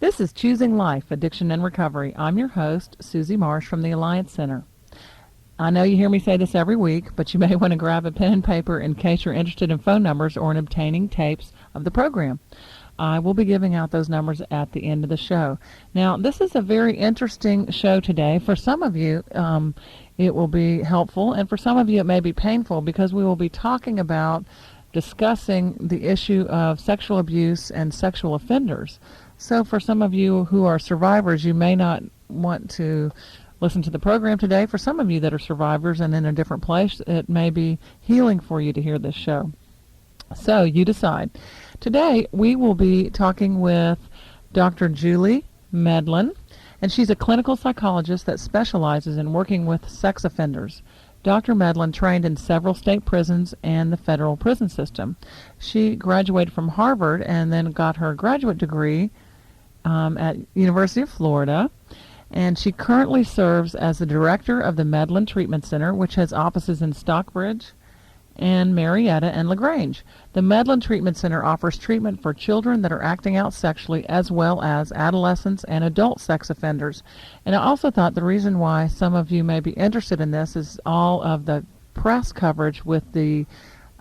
This is Choosing Life, Addiction and Recovery. I'm your host, Susie Marsh from the Alliance Center. I know you hear me say this every week, but you may want to grab a pen and paper in case you're interested in phone numbers or in obtaining tapes of the program. I will be giving out those numbers at the end of the show. Now, this is a very interesting show today. For some of you, it will be helpful, and for some of you, it may be painful, because we will be talking about discussing the issue of sexual abuse and sexual offenders. So for some of you who are survivors, you may not want to listen to the program today. For some of you that are survivors and in a different place, it may be healing for you to hear this show. So you decide. Today we will be talking with Dr. Julie Medlin, and she's a clinical psychologist that specializes in working with sex offenders. Dr. Medlin trained in several state prisons and the federal prison system. She graduated from Harvard and then got her graduate degree at University of Florida, and she currently serves as the director of the Medlin Treatment Center, which has offices in Stockbridge and Marietta and LaGrange. The Medlin Treatment Center offers treatment for children that are acting out sexually, as well as adolescents and adult sex offenders. And I also thought the reason why some of you may be interested in this is all of the press coverage with the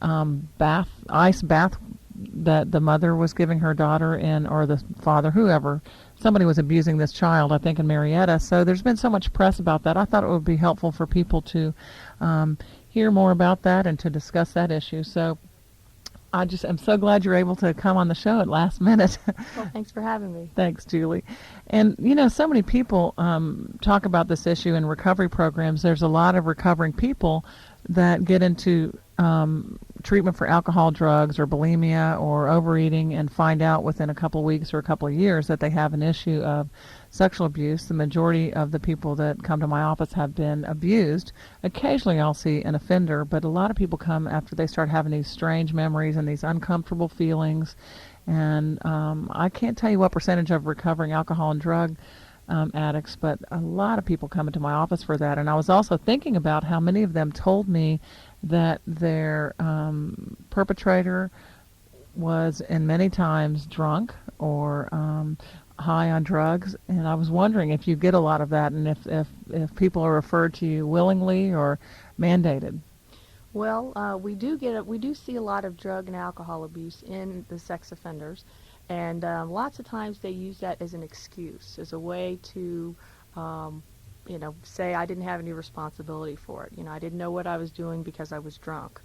ice bath that the mother was giving her daughter in, or the father, whoever. Somebody was abusing this child, I think, in Marietta. So there's been so much press about that. I thought it would be helpful for people to hear more about that and to discuss that issue. So I'm so glad you're able to come on the show at last minute. Well, thanks for having me. Thanks, Julie. And, you know, so many people talk about this issue in recovery programs. There's a lot of recovering people that get into treatment for alcohol, drugs, or bulimia, or overeating, and find out within a couple of weeks or a couple of years that they have an issue of sexual abuse. The majority of the people that come to my office have been abused. Occasionally I'll see an offender, but a lot of people come after they start having these strange memories and these uncomfortable feelings. And I can't tell you what percentage of recovering alcohol and drug addicts, but a lot of people come into my office for that. And I was also thinking about how many of them told me that their perpetrator was in many times drunk or high on drugs. And I was wondering if you get a lot of that, and if people are referred to you willingly or mandated. Well, we do see a lot of drug and alcohol abuse in the sex offenders, and lots of times they use that as an excuse, as a way to say I didn't have any responsibility for it. I didn't know what I was doing because I was drunk.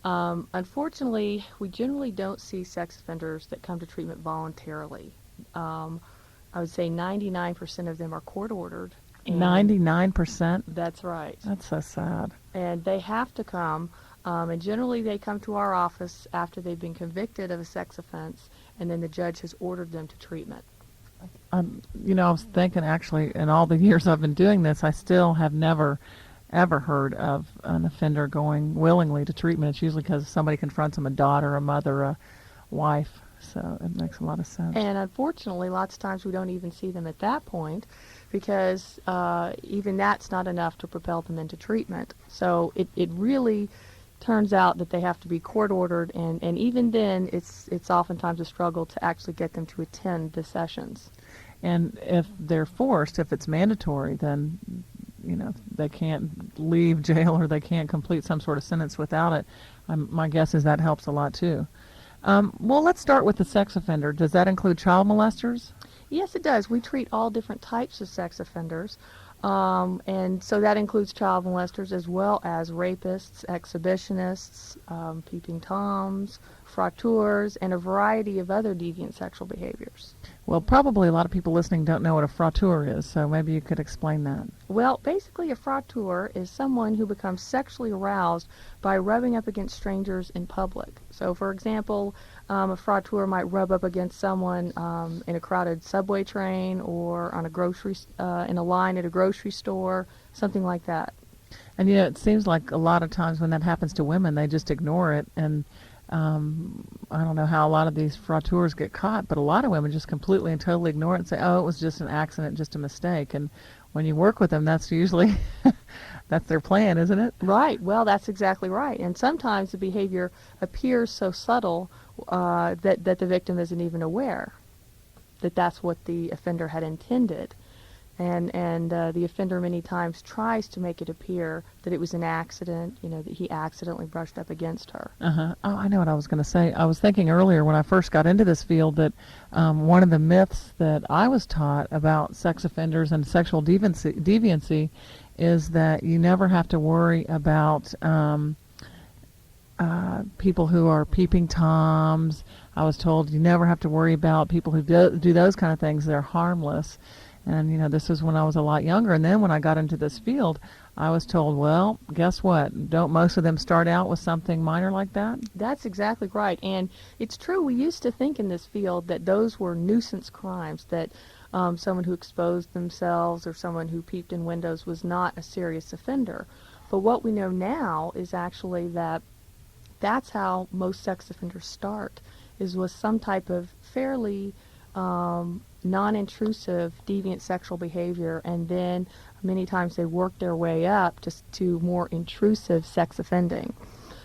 Unfortunately, we generally don't see sex offenders that come to treatment voluntarily. I would say 99% of them are court-ordered. 99%? That's right. That's so sad. And they have to come, and generally they come to our office after they've been convicted of a sex offense, and then the judge has ordered them to treatment. I was thinking, actually, in all the years I've been doing this, I still have never, ever heard of an offender going willingly to treatment. It's usually because somebody confronts them, a daughter, a mother, a wife. So it makes a lot of sense. And unfortunately, lots of times we don't even see them at that point, because even that's not enough to propel them into treatment. So it really turns out that they have to be court-ordered, and even then it's oftentimes a struggle to actually get them to attend the sessions. And if they're forced, if it's mandatory, then they can't leave jail or they can't complete some sort of sentence without it. My guess is that helps a lot too. Well, let's start with the sex offender. Does that include child molesters? Yes, it does. We treat all different types of sex offenders. And so that includes child molesters as well as rapists, exhibitionists, peeping toms, fraudeurs, and a variety of other deviant sexual behaviors. Well, probably a lot of people listening don't know what a fraudeur is, so maybe you could explain that. Well, basically a fraudeur is someone who becomes sexually aroused by rubbing up against strangers in public. So, for example, a fraudeur might rub up against someone in a crowded subway train, or on in a line at a grocery store, something like that. And it seems like a lot of times when that happens to women, they just ignore it, and I don't know how a lot of these fraudeurs get caught, but a lot of women just completely and totally ignore it and say, oh, it was just an accident, just a mistake. And when you work with them, that's usually that's their plan, isn't it? Right. Well, that's exactly right. And sometimes the behavior appears so subtle that the victim isn't even aware. that that's what the offender had intended. And the offender many times tries to make it appear that it was an accident, that he accidentally brushed up against her. Uh-huh. Oh, I know what I was going to say. I was thinking earlier when I first got into this field that one of the myths that I was taught about sex offenders and sexual deviancy is that you never have to worry about people who are peeping Toms. I was told you never have to worry about people who do those kind of things. They're harmless. And, this was when I was a lot younger. And then when I got into this field, I was told, well, guess what? Don't most of them start out with something minor like that? That's exactly right. And it's true, we used to think in this field that those were nuisance crimes, that someone who exposed themselves or someone who peeped in windows was not a serious offender. But what we know now is actually that that's how most sex offenders start, is with some type of fairly non-intrusive deviant sexual behavior, and then many times they work their way up to more intrusive sex offending.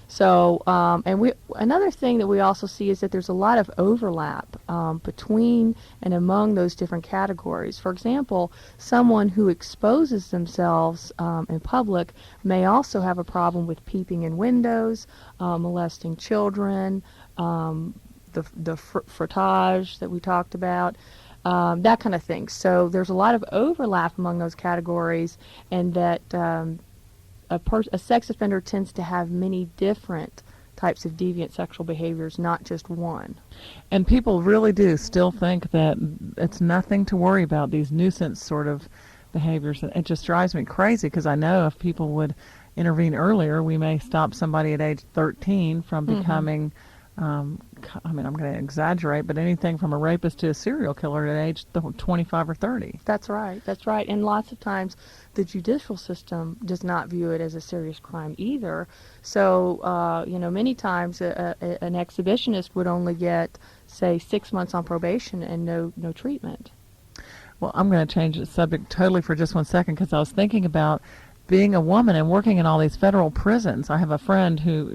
So, another thing that we also see is that there's a lot of overlap between and among those different categories. For example, someone who exposes themselves in public may also have a problem with peeping in windows, molesting children, the frottage that we talked about, that kind of thing. So there's a lot of overlap among those categories, and that a sex offender tends to have many different types of deviant sexual behaviors, not just one. And people really do still think that it's nothing to worry about, these nuisance sort of behaviors. It just drives me crazy, because I know if people would intervene earlier, we may stop somebody at age 13 from becoming I'm going to exaggerate, but anything from a rapist to a serial killer at age 25 or 30. That's right. And lots of times the judicial system does not view it as a serious crime either. So, many times an exhibitionist would only get, say, 6 months on probation and no treatment. Well, I'm going to change the subject totally for just 1 second, because I was thinking about being a woman and working in all these federal prisons. I have a friend who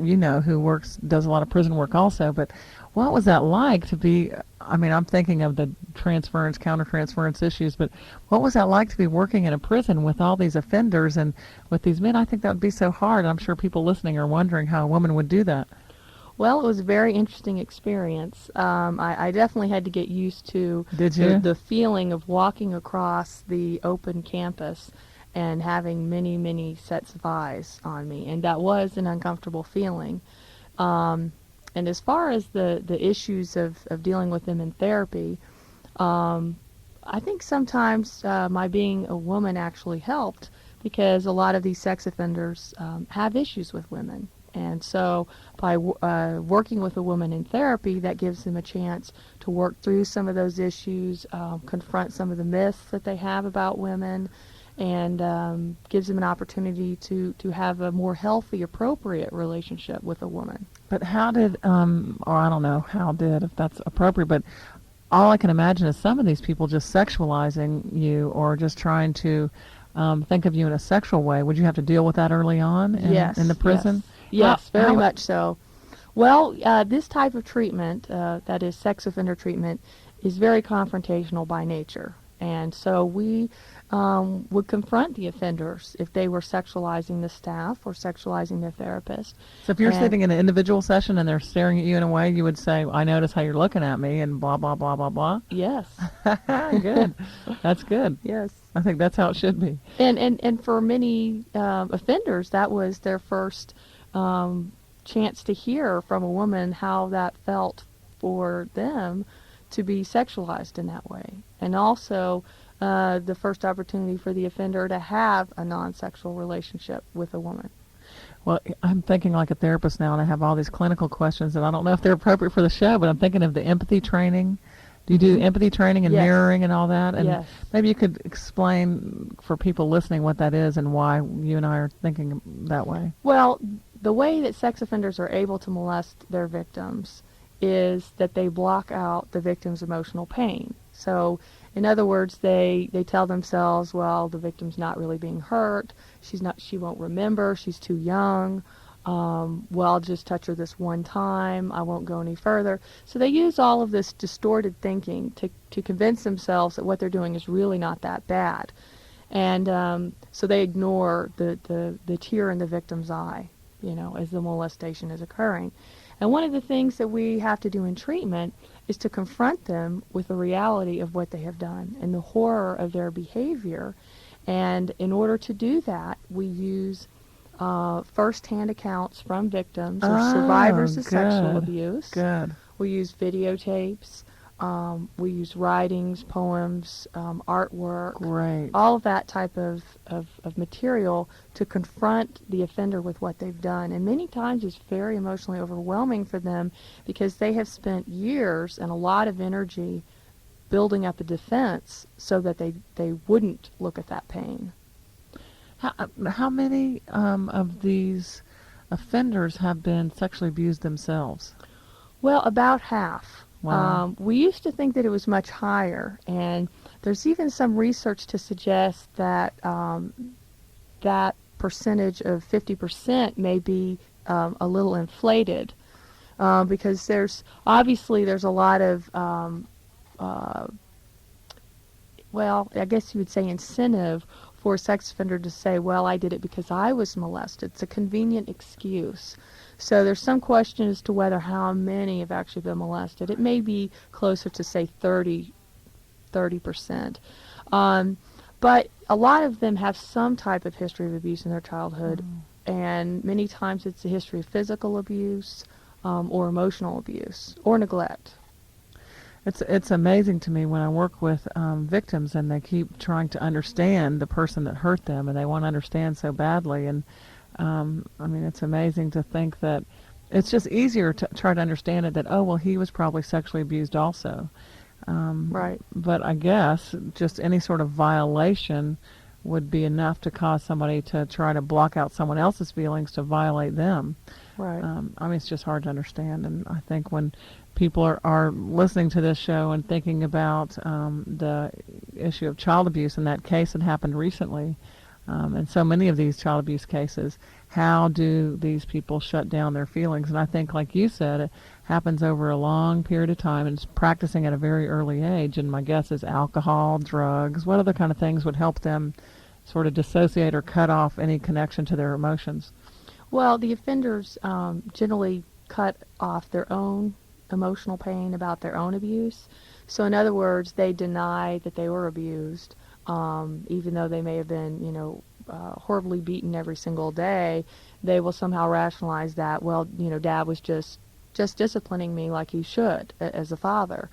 does a lot of prison work also, but what was that like to be, I'm thinking of the transference, countertransference issues, but what was that like to be working in a prison with all these offenders and with these men? I think that would be so hard. I'm sure people listening are wondering how a woman would do that. Well, it was a very interesting experience. I definitely had to get used to the feeling of walking across the open campus and having many, many sets of eyes on me, and that was an uncomfortable feeling. And as far as the issues of dealing with them in therapy, I think sometimes my being a woman actually helped, because a lot of these sex offenders have issues with women. And so by working with a woman in therapy, that gives them a chance to work through some of those issues, confront some of the myths that they have about women, and gives them an opportunity to have a more healthy, appropriate relationship with a woman. But how did, or I don't know how did, if that's appropriate, but all I can imagine is some of these people just sexualizing you or just trying to think of you in a sexual way. Would you have to deal with that early on in the prison? Yes, very much so. Well, this type of treatment, that is sex offender treatment, is very confrontational by nature. And so we would confront the offenders if they were sexualizing the staff or sexualizing their therapist. So if you're sitting in an individual session and they're staring at you in a way, you would say, I notice how you're looking at me, and blah, blah, blah, blah, blah? Yes. Good. That's good. Yes. I think that's how it should be. And for many offenders, that was their first chance to hear from a woman how that felt for them to be sexualized in that way. And also the first opportunity for the offender to have a non-sexual relationship with a woman. Well, I'm thinking like a therapist now, and I have all these clinical questions, and I don't know if they're appropriate for the show, but I'm thinking of the empathy training. Do you do empathy training and mirroring and all that? And maybe you could explain for people listening what that is and why you and I are thinking that way. Well, the way that sex offenders are able to molest their victims is that they block out the victim's emotional pain. So, in other words, they tell themselves, well, the victim's not really being hurt, she won't remember, she's too young, well, I'll just touch her this one time, I won't go any further. So they use all of this distorted thinking to convince themselves that what they're doing is really not that bad. And so they ignore the tear in the victim's eye, as the molestation is occurring. And one of the things that we have to do in treatment is to confront them with the reality of what they have done and the horror of their behavior. And in order to do that, we use first-hand accounts from victims or survivors of sexual abuse. Good. We use videotapes. We use writings, poems, artwork. Great. All of that type of material to confront the offender with what they've done. And many times it's very emotionally overwhelming for them because they have spent years and a lot of energy building up a defense so that they wouldn't look at that pain. How many of these offenders have been sexually abused themselves? Well, about half. Wow. We used to think that it was much higher, and there's even some research to suggest that that percentage of 50% may be a little inflated because there's a lot of well, I guess you would say incentive for a sex offender to say, well, I did it because I was molested. It's a convenient excuse. So there's some question as to whether how many have actually been molested. It may be closer to, say, 30%. But a lot of them have some type of history of abuse in their childhood, and many times it's a history of physical abuse or emotional abuse or neglect. It's amazing to me when I work with victims and they keep trying to understand the person that hurt them, and they want to understand so badly. And I mean, it's amazing to think that it's just easier to try to understand it that, oh, well, he was probably sexually abused also. Right. But I guess just any sort of violation would be enough to cause somebody to try to block out someone else's feelings to violate them. Right. I mean, it's just hard to understand. And I think when people are listening to this show and thinking about the issue of child abuse and that case that happened recently, and so many of these child abuse cases, how do these people shut down their feelings? And I think, like you said, it happens over a long period of time, and it's practicing at a very early age. And my guess is alcohol, drugs, what other kind of things would help them sort of dissociate or cut off any connection to their emotions? Well, the offenders generally cut off their own emotional pain about their own abuse. So in other words, they deny that they were abused, even though they may have been, horribly beaten every single day. They will somehow rationalize that, well, Dad was just disciplining me like he should as a father.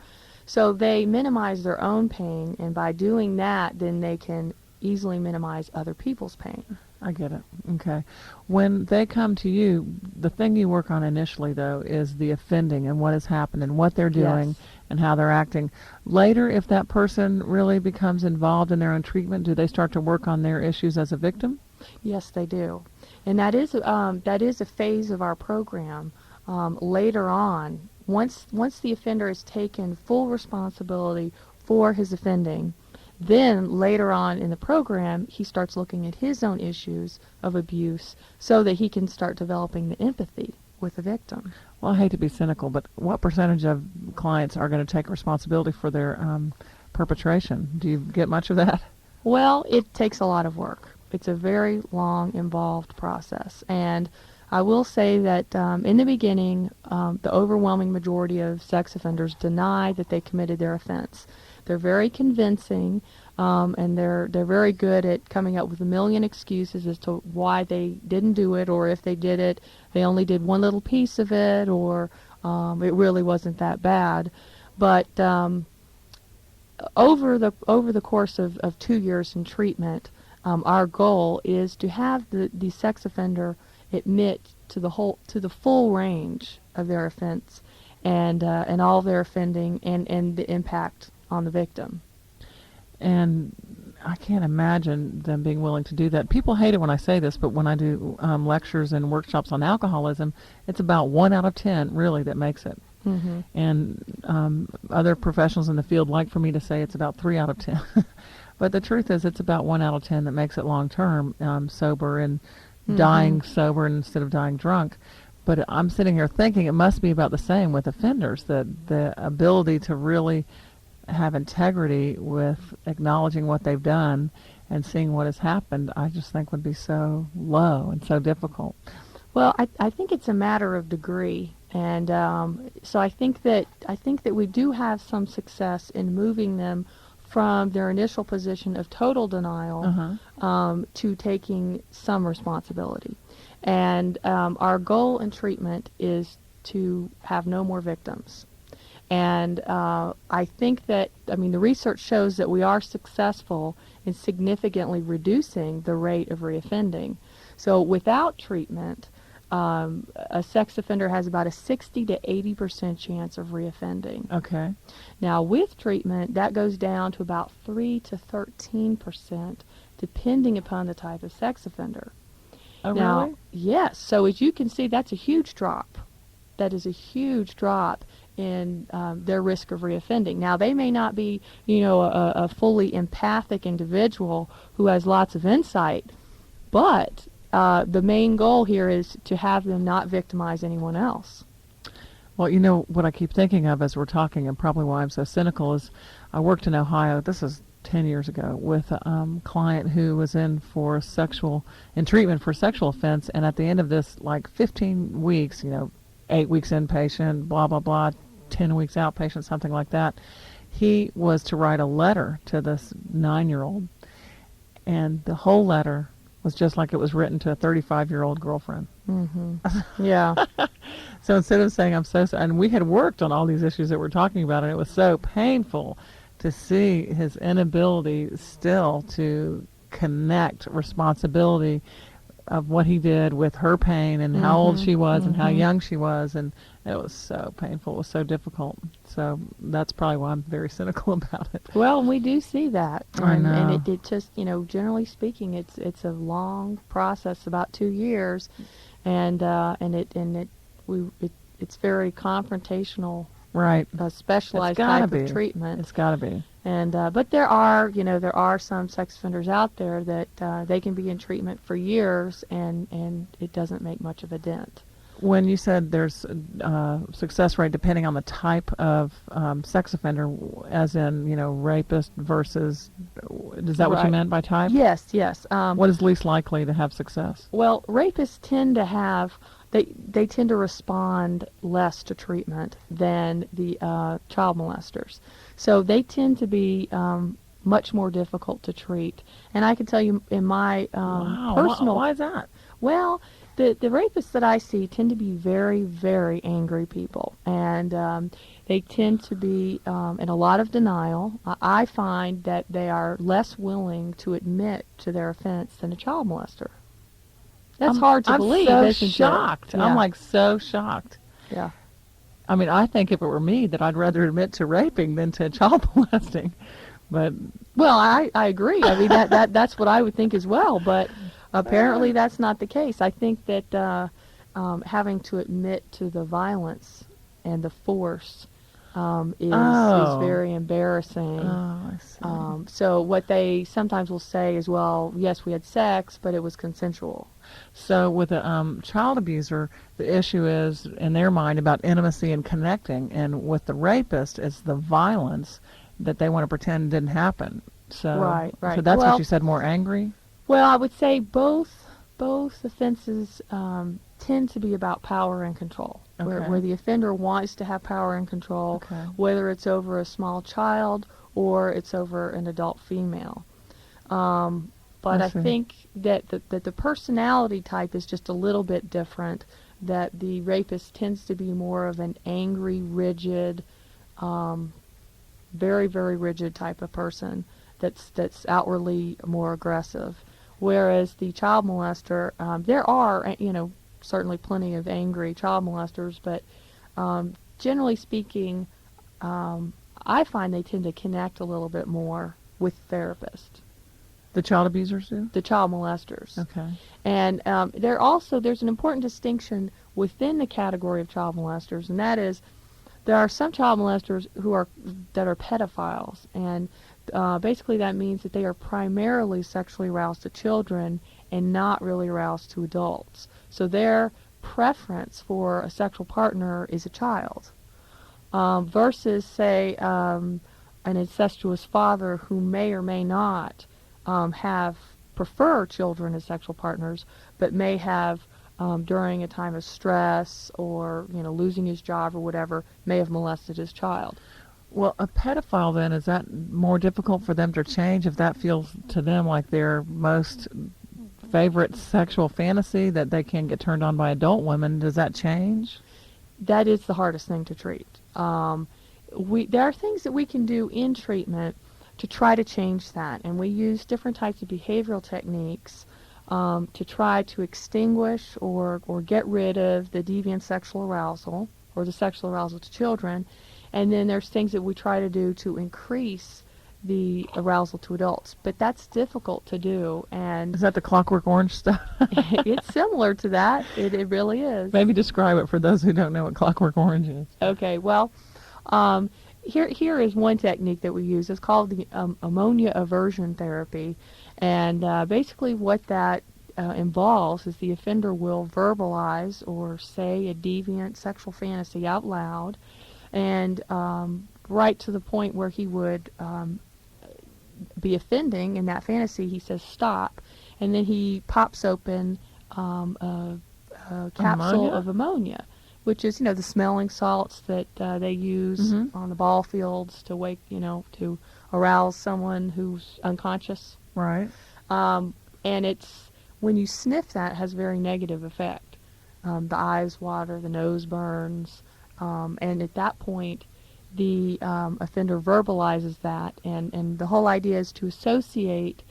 So they minimize their own pain, and by doing that, then they can easily minimize other people's pain. I get it. Okay. When they come to you, the thing you work on initially, though, is the offending and what has happened and what they're doing. Yes. And how they're acting. Later, if that person really becomes involved in their own treatment, do they start to work on their issues as a victim? Yes, they do. And that is a phase of our program. Later on, once the offender has taken full responsibility for his offending, then later on in the program, he starts looking at his own issues of abuse so that he can start developing the empathy with the victim. Well, I hate to be cynical, but what percentage of clients are going to take responsibility for their perpetration? Do you get much of that? Well, it takes a lot of work. It's a very long, involved process. And I will say that in the beginning, the overwhelming majority of sex offenders deny that they committed their offense. They're very convincing, and they're very good at coming up with a million excuses as to why they didn't do it, or if they did it, they only did one little piece of it, or it really wasn't that bad. But over the course of 2 years in treatment, our goal is to have the sex offender admit to the full range of their offense and all their offending and the impact on the victim. And I can't imagine them being willing to do that. People hate it when I say this, but when I do lectures and workshops on alcoholism, it's about 1 out of 10 really that makes it. Mm-hmm. And other professionals in the field like for me to say it's about 3 out of 10. But the truth is it's about 1 out of 10 that makes it long term, sober and dying sober instead of dying drunk. But I'm sitting here thinking it must be about the same with offenders, that the ability to really have integrity with acknowledging what they've done and seeing what has happened, I just think would be so low and so difficult. Well, I think it's a matter of degree, and so I think that we do have some success in moving them from their initial position of total denial to taking some responsibility. And our goal in treatment is to have no more victims. And I think that, the research shows that we are successful in significantly reducing the rate of reoffending. So without treatment, a sex offender has about a 60 to 80% chance of reoffending. Okay. Now, with treatment, that goes down to about 3 to 13%, depending upon the type of sex offender. Oh, now, really? Yes. So as you can see, that's a huge drop. That is a huge drop in their risk of reoffending. Now, they may not be, a fully empathic individual who has lots of insight, but the main goal here is to have them not victimize anyone else. Well, what I keep thinking of as we're talking, and probably why I'm so cynical, is I worked in Ohio, this is 10 years ago, with a client who was in treatment for sexual offense, and at the end of this, 15 weeks, 8 weeks inpatient, blah, blah, blah, 10 weeks outpatient, something like that, he was to write a letter to this 9-year-old, and the whole letter was just like it was written to a 35-year-old girlfriend. Yeah. So instead of saying, I'm so sorry, and we had worked on all these issues that we're talking about, and it was so painful to see his inability still to connect responsibility of what he did with her pain and how old she was and how young she was, and it was so painful. It was so difficult. So that's probably why I'm very cynical about it. Well, we do see that. I know. And it just, generally speaking, it's a long process, about 2 years, and it's very confrontational. Right. A specialized type of treatment. It's got to be. And but there are some sex offenders out there that they can be in treatment for years and it doesn't make much of a dent. When you said there's success rate depending on the type of sex offender, as in rapist versus, is that what you meant by type? Yes. What is least likely to have success? Well, rapists tend to have. They tend to respond less to treatment than the child molesters. So they tend to be much more difficult to treat. And I can tell you in my personal... Why is that? Well, the rapists that I see tend to be very, very angry people. And they tend to be in a lot of denial. I find that they are less willing to admit to their offense than a child molester. That's hard to believe, I'm isn't so shocked. it? Yeah. I'm so shocked. Yeah. I think if it were me that I'd rather admit to raping than to child molesting. But well, I agree. That's what I would think as well, but apparently that's not the case. I think that having to admit to the violence and the force is very embarrassing. Oh, I see. So what they sometimes will say is, well, yes, we had sex, but it was consensual. So with a child abuser, the issue is, in their mind, about intimacy and connecting. And with the rapist, it's the violence that they want to pretend didn't happen. So, right. So that's what you said, more angry? Well, I would say both offenses tend to be about power and control, where the offender wants to have power and control, whether it's over a small child or it's over an adult female. But I think that the personality type is just a little bit different, that the rapist tends to be more of an angry, rigid, very, very rigid type of person that's outwardly more aggressive. Whereas the child molester, there are, certainly plenty of angry child molesters, but generally speaking, I find they tend to connect a little bit more with therapists. The child abusers do? The child molesters. Okay. And there's an important distinction within the category of child molesters, and that is there are some child molesters that are pedophiles, and basically that means that they are primarily sexually aroused to children and not really aroused to adults. So their preference for a sexual partner is a child, versus, say, an incestuous father who may or may not prefer children as sexual partners, but may have, during a time of stress or losing his job or whatever, may have molested his child. Well, a pedophile then, is that more difficult for them to change if that feels to them like their most favorite sexual fantasy, that they can get turned on by adult women? Does that change? That is the hardest thing to treat. There are things that we can do in treatment to try to change that, and we use different types of behavioral techniques to try to extinguish or get rid of the deviant sexual arousal or the sexual arousal to children. And then there's things that we try to do to increase the arousal to adults. But that's difficult to do. And is that the Clockwork Orange stuff? It's similar to that. It really is. Maybe describe it for those who don't know what Clockwork Orange is. Okay, well, here is one technique that we use. It's called the ammonia aversion therapy. And basically what that involves is the offender will verbalize or say a deviant sexual fantasy out loud, and right to the point where he would be offending in that fantasy, he says stop, and then he pops open a capsule of ammonia, which is the smelling salts that they use on the ball fields to wake to arouse someone who's unconscious. Right. And it's when you sniff that, it has a very negative effect. The eyes water, the nose burns. And at that point, the offender verbalizes that, and the whole idea is to associate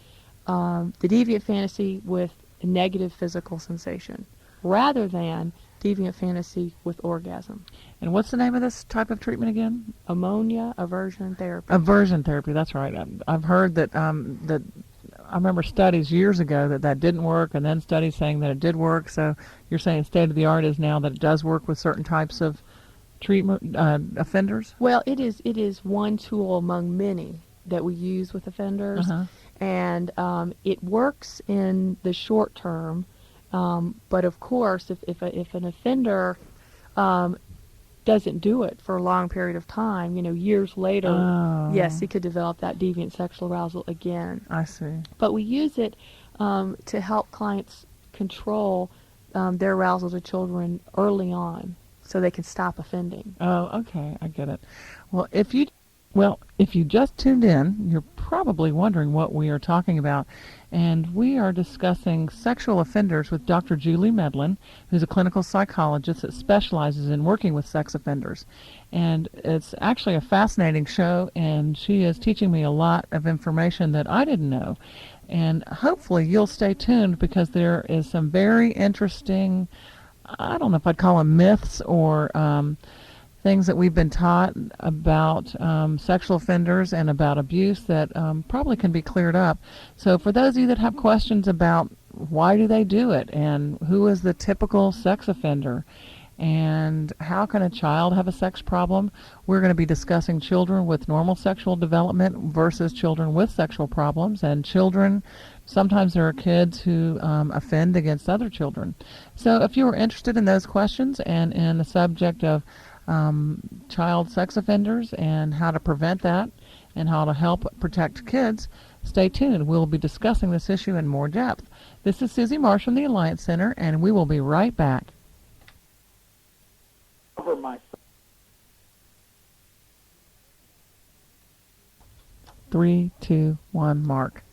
the deviant fantasy with a negative physical sensation, rather than deviant fantasy with orgasm. And what's the name of this type of treatment again? Ammonia aversion therapy. Aversion therapy, that's right. I've heard that, I remember studies years ago that didn't work, and then studies saying that it did work. So you're saying state of the art is now that it does work with certain types of treatment offenders? Well, it is one tool among many that we use with offenders, and it works in the short term. But of course, if an offender doesn't do it for a long period of time, years later, yes, he could develop that deviant sexual arousal again. I see. But we use it to help clients control their arousal to children early on, so they can stop offending. Oh, okay, I get it. Well, if you just tuned in, you're probably wondering what we are talking about. And we are discussing sexual offenders with Dr. Julie Medlin, who's a clinical psychologist that specializes in working with sex offenders. And it's actually a fascinating show, and she is teaching me a lot of information that I didn't know. And hopefully you'll stay tuned, because there is some very interesting, I don't know if I'd call them myths or things that we've been taught about sexual offenders and about abuse that probably can be cleared up. So for those of you that have questions about why do they do it, and who is the typical sex offender, and how can a child have a sex problem, we're going to be discussing children with normal sexual development versus children with sexual problems, and children. Sometimes there are kids who offend against other children. So if you are interested in those questions and in the subject of child sex offenders and how to prevent that and how to help protect kids, stay tuned. We'll be discussing this issue in more depth. This is Susie Marsh from the Alliance Center, and we will be right back. Over my 3, 2, 1, mark.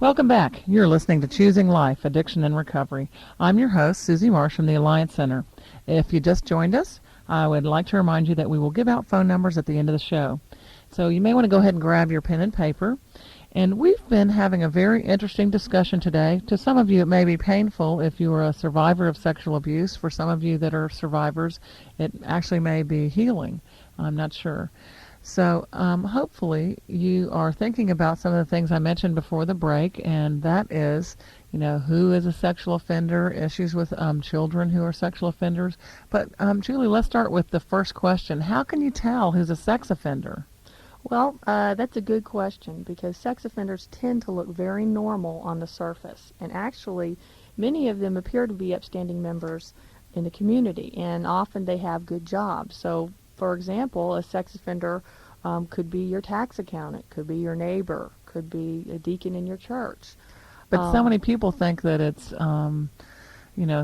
Welcome back. You're listening to Choosing Life, Addiction and Recovery. I'm your host, Susie Marsh from the Alliance Center. If you just joined us, I would like to remind you that we will give out phone numbers at the end of the show. So you may want to go ahead and grab your pen and paper. And we've been having a very interesting discussion today. To some of you, it may be painful if you are a survivor of sexual abuse. For some of you that are survivors, it actually may be healing. I'm not sure. So hopefully you are thinking about some of the things I mentioned before the break, and that is, who is a sexual offender, issues with children who are sexual offenders. But Julie, let's start with the first question. How can you tell who's a sex offender? Well, that's a good question because sex offenders tend to look very normal on the surface, and actually, many of them appear to be upstanding members in the community, and often they have good jobs. So, for example, a sex offender could be your tax accountant, could be your neighbor, could be a deacon in your church. But so many people think that it's,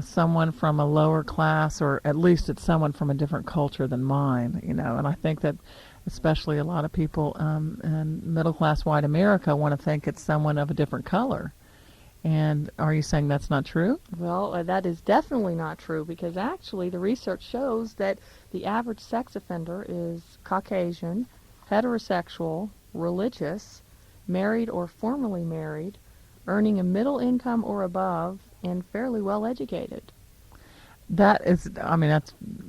someone from a lower class, or at least it's someone from a different culture than mine, and I think that especially a lot of people in middle-class white America want to think it's someone of a different color. And are you saying that's not true? Well, that is definitely not true because actually the research shows that the average sex offender is Caucasian, heterosexual, religious, married or formerly married, earning a middle income or above, and fairly well educated. That's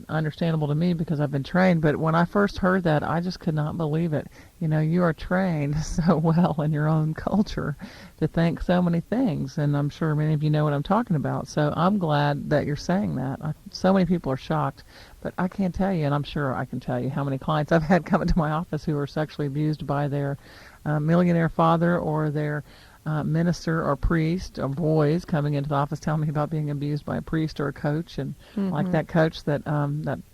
understandable to me because I've been trained, but when I first heard that, I just could not believe it. You are trained so well in your own culture to think so many things, and I'm sure many of you know what I'm talking about, so I'm glad that you're saying that. So many people are shocked, but I can't tell you, and I'm sure I can tell you how many clients I've had come into my office who are sexually abused by their millionaire father or their minister or priest, or boys coming into the office telling me about being abused by a priest or a coach, and like that coach, that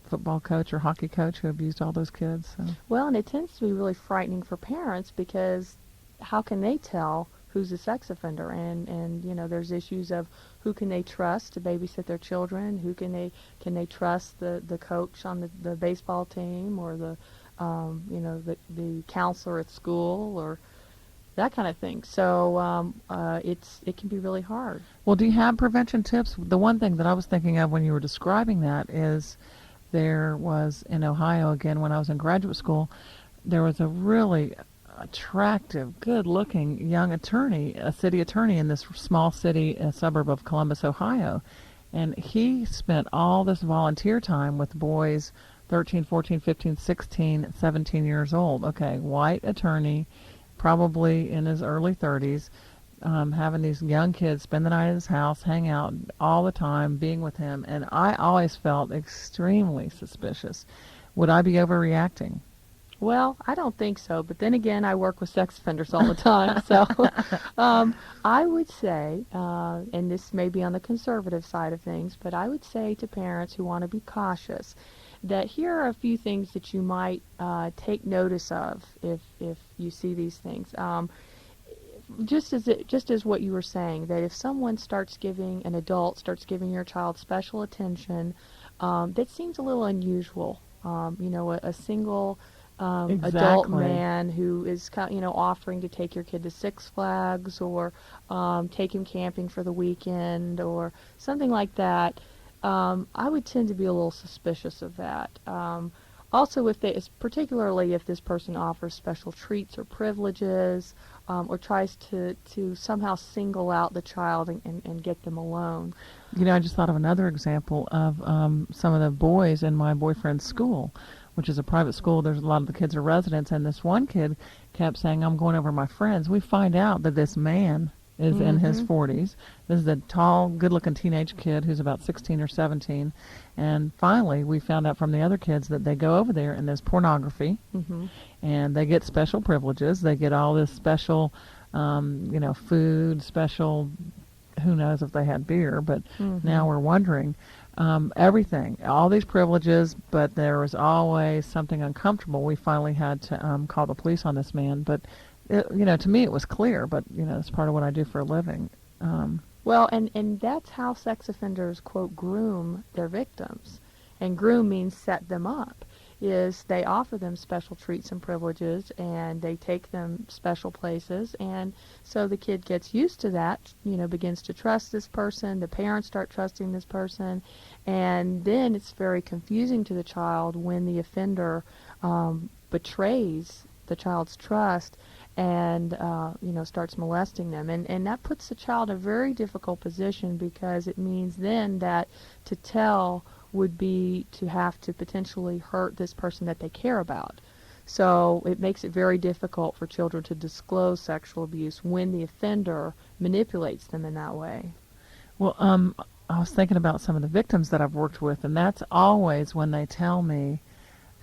football coach or hockey coach who abused all those kids. So. Well, and it tends to be really frightening for parents because how can they tell who's a sex offender? And there's issues of who can they trust to babysit their children, who can they trust the coach on the baseball team, or the counselor at school, or that kind of thing. So it can be really hard. Well, do you have prevention tips? The one thing that I was thinking of when you were describing that is there was in Ohio, again, when I was in graduate school, there was a really attractive, good-looking young attorney, a city attorney in this small city, a suburb of Columbus, Ohio. And he spent all this volunteer time with boys 13, 14, 15, 16, 17 years old. Okay, white attorney, probably in his early 30s, having these young kids spend the night at his house, hang out all the time, being with him, and I always felt extremely suspicious. Would I be overreacting? Well, I don't think so, but then again, I work with sex offenders all the time, so I would say, and this may be on the conservative side of things, but I would say to parents who want to be cautious that here are a few things that you might take notice of if you see these things. Just as what you were saying, that if someone an adult starts giving your child special attention, that seems a little unusual. A single adult man who is offering to take your kid to Six Flags or take him camping for the weekend or something like that. I would tend to be a little suspicious of that. Also, particularly if this person offers special treats or privileges, or tries to somehow single out the child and get them alone. I just thought of another example of some of the boys in my boyfriend's school, which is a private school. There's a lot of the kids are residents, and this one kid kept saying, "I'm going over to my friends." We find out that this man is in his 40s. This is a tall, good-looking teenage kid who's about 16 or 17. And finally, we found out from the other kids that they go over there and there's pornography, and they get special privileges. They get all this special, food, special, who knows if they had beer, but now we're wondering, everything, all these privileges, but there was always something uncomfortable. We finally had to call the police on this man, but to me it was clear, but, it's part of what I do for a living. Well, and that's how sex offenders, quote, groom their victims. And groom means set them up, is they offer them special treats and privileges, and they take them special places, and so the kid gets used to that, begins to trust this person, the parents start trusting this person, and then it's very confusing to the child when the offender betrays the child's trust and starts molesting them, and that puts the child in a very difficult position because it means then that to tell would be to have to potentially hurt this person that they care about. So it makes it very difficult for children to disclose sexual abuse when the offender manipulates them in that way. Well, I was thinking about some of the victims that I've worked with, and that's always when they tell me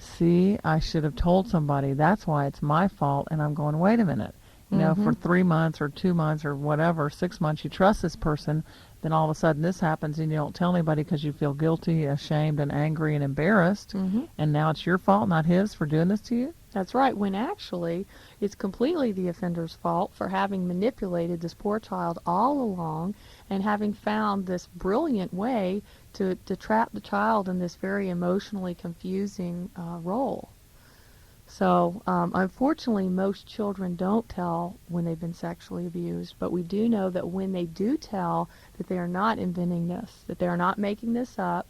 see, I should have told somebody. That's why it's my fault. And I'm going, wait a minute. You know, for 3 months or 2 months or whatever, 6 months, you trust this person. Then all of a sudden this happens and you don't tell anybody because you feel guilty, ashamed, and angry and embarrassed. And now it's your fault, not his, for doing this to you? That's right, when actually it's completely the offender's fault for having manipulated this poor child all along and having found this brilliant way to trap the child in this very emotionally confusing role. So, unfortunately, most children don't tell when they've been sexually abused, but we do know that when they do tell, that they are not inventing this, that they are not making this up,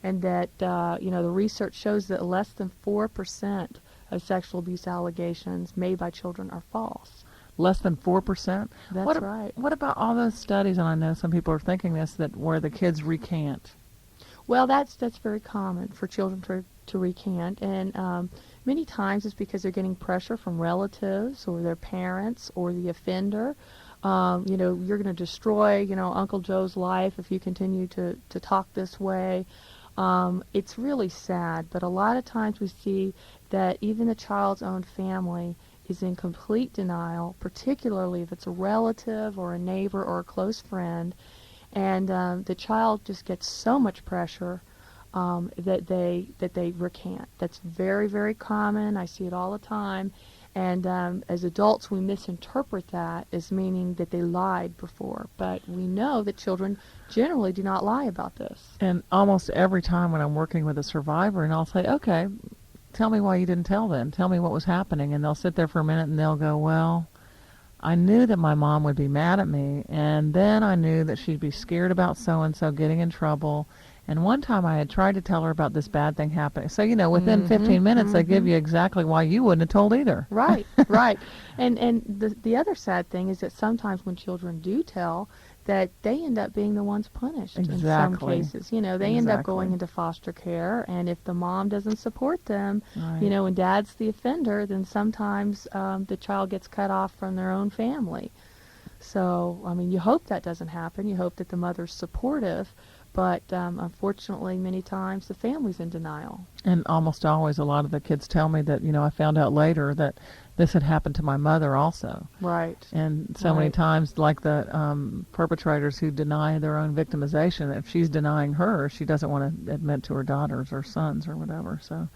and that, the research shows that less than 4% of sexual abuse allegations made by children are false. Less than 4%? That's right. What about all those studies, and I know some people are thinking this, that where the kids recant? Well, that's very common for children to recant, and many times it's because they're getting pressure from relatives or their parents or the offender. You're going to destroy, Uncle Joe's life if you continue to talk this way. It's really sad, but a lot of times we see that even the child's own family is in complete denial, particularly if it's a relative or a neighbor or a close friend, and the child just gets so much pressure that they recant. That's very, very common. I see it all the time. And as adults, we misinterpret that as meaning that they lied before. But we know that children generally do not lie about this. And almost every time when I'm working with a survivor, and I'll say, okay, tell me why you didn't tell them. Tell me what was happening. And they'll sit there for a minute and they'll go, well, I knew that my mom would be mad at me, and then I knew that she'd be scared about so-and-so getting in trouble. And one time I had tried to tell her about this bad thing happening. So, within 15 minutes, they give you exactly why you wouldn't have told either. Right, right. And the other sad thing is that sometimes when children do tell, that they end up being the ones punished in some cases. They end up going into foster care, and if the mom doesn't support them, and dad's the offender, then sometimes the child gets cut off from their own family. So, you hope that doesn't happen. You hope that the mother's supportive, but unfortunately, many times the family's in denial. And almost always, a lot of the kids tell me that, I found out later that this had happened to my mother also. Right. And so many times, like the perpetrators who deny their own victimization, if she's denying her, she doesn't want to admit to her daughters or sons or whatever. So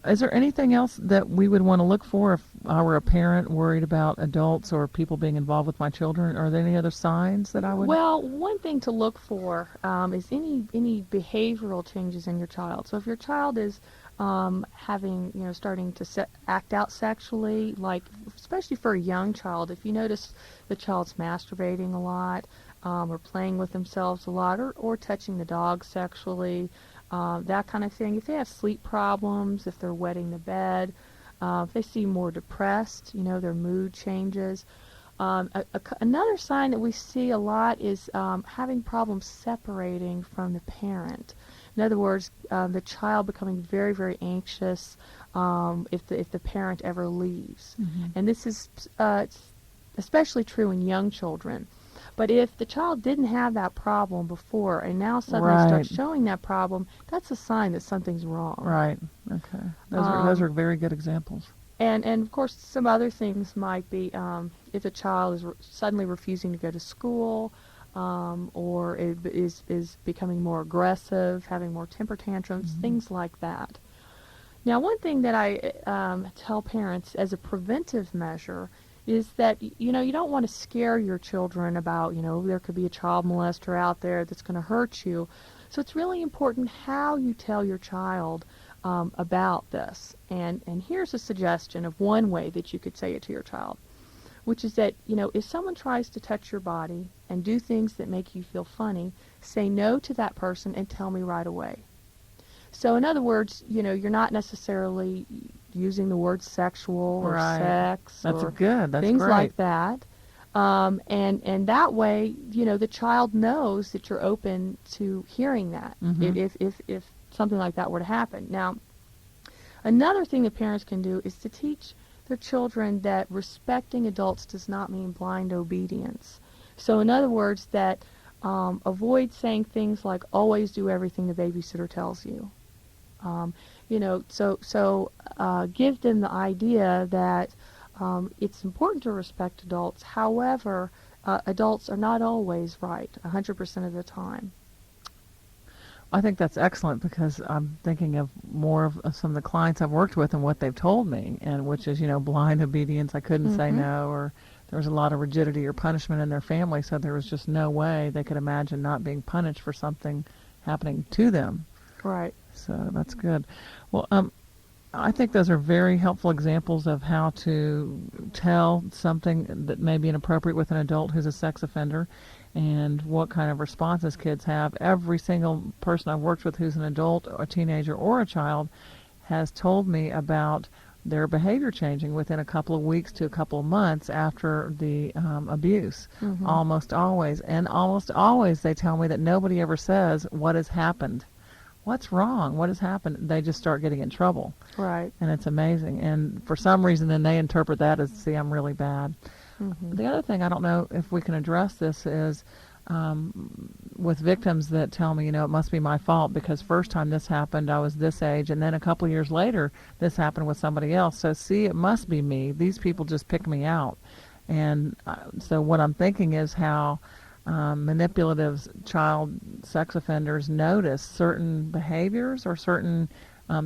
is there anything else that we would want to look for if I were a parent worried about adults or people being involved with my children? Are there any other signs that I would... Well, one thing to look for is any behavioral changes in your child. So if your child is having, starting to act out sexually, like especially for a young child, if you notice the child's masturbating a lot, or playing with themselves a lot, or touching the dog sexually, that kind of thing. If they have sleep problems, if they're wetting the bed, if they seem more depressed, their mood changes. Another sign that we see a lot is having problems separating from the parent. In other words, the child becoming very, very anxious if the parent ever leaves. And this is especially true in young children. But if the child didn't have that problem before and now suddenly starts showing that problem, that's a sign that something's wrong. Right. Okay. Those are very good examples. And of course, some other things might be if a child is suddenly refusing to go to school, or is becoming more aggressive, having more temper tantrums, things like that. Now, one thing that I tell parents as a preventive measure is that, you don't want to scare your children about, there could be a child molester out there that's going to hurt you. So it's really important how you tell your child about this. And here's a suggestion of one way that you could say it to your child, which is that, if someone tries to touch your body and do things that make you feel funny, say no to that person and tell me right away. So in other words, you're not necessarily using the word sexual or sex That's or things great. Like that. And that way, the child knows that you're open to hearing that if something like that were to happen. Now, another thing that parents can do is to teach their children that respecting adults does not mean blind obedience. So in other words, that avoid saying things like always do everything the babysitter tells you. Give them the idea that it's important to respect adults. However, adults are not always right 100% of the time. I think that's excellent because I'm thinking of more of some of the clients I've worked with and what they've told me, and which is, blind obedience. I couldn't say no, or there was a lot of rigidity or punishment in their family, so there was just no way they could imagine not being punished for something happening to them. Right. So that's good. Well, I think those are very helpful examples of how to tell something that may be inappropriate with an adult who's a sex offender, and what kind of responses kids have. Every single person I've worked with who's an adult, a teenager, or a child has told me about their behavior changing within a couple of weeks to a couple of months after the abuse. Almost always. And almost always they tell me that nobody ever says, what has happened? What's wrong? What has happened? They just start getting in trouble. Right. And it's amazing. And for some reason, then they interpret that as, see, I'm really bad. The other thing, I don't know if we can address this, is with victims that tell me, it must be my fault because first time this happened, I was this age, and then a couple of years later, this happened with somebody else. So, see, it must be me. These people just pick me out. And so what I'm thinking is how manipulative child sex offenders notice certain behaviors or certain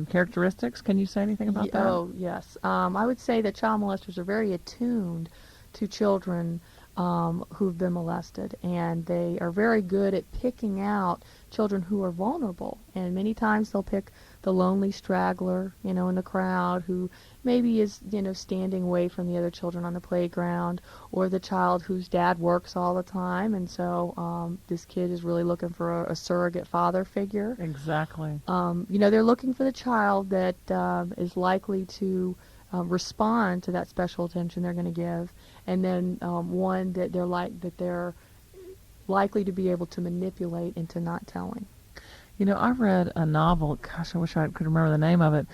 characteristics. Can you say anything about that? Oh, yes. I would say that child molesters are very attuned to children who've been molested, and they are very good at picking out children who are vulnerable. And many times they'll pick the lonely straggler, in the crowd who maybe is, standing away from the other children on the playground, or the child whose dad works all the time, and so this kid is really looking for a surrogate father figure. Exactly. They're looking for the child that is likely to respond to that special attention they're going to give, and then one that they're likely to be able to manipulate into not telling. I read a novel, gosh, I wish I could remember the name of it,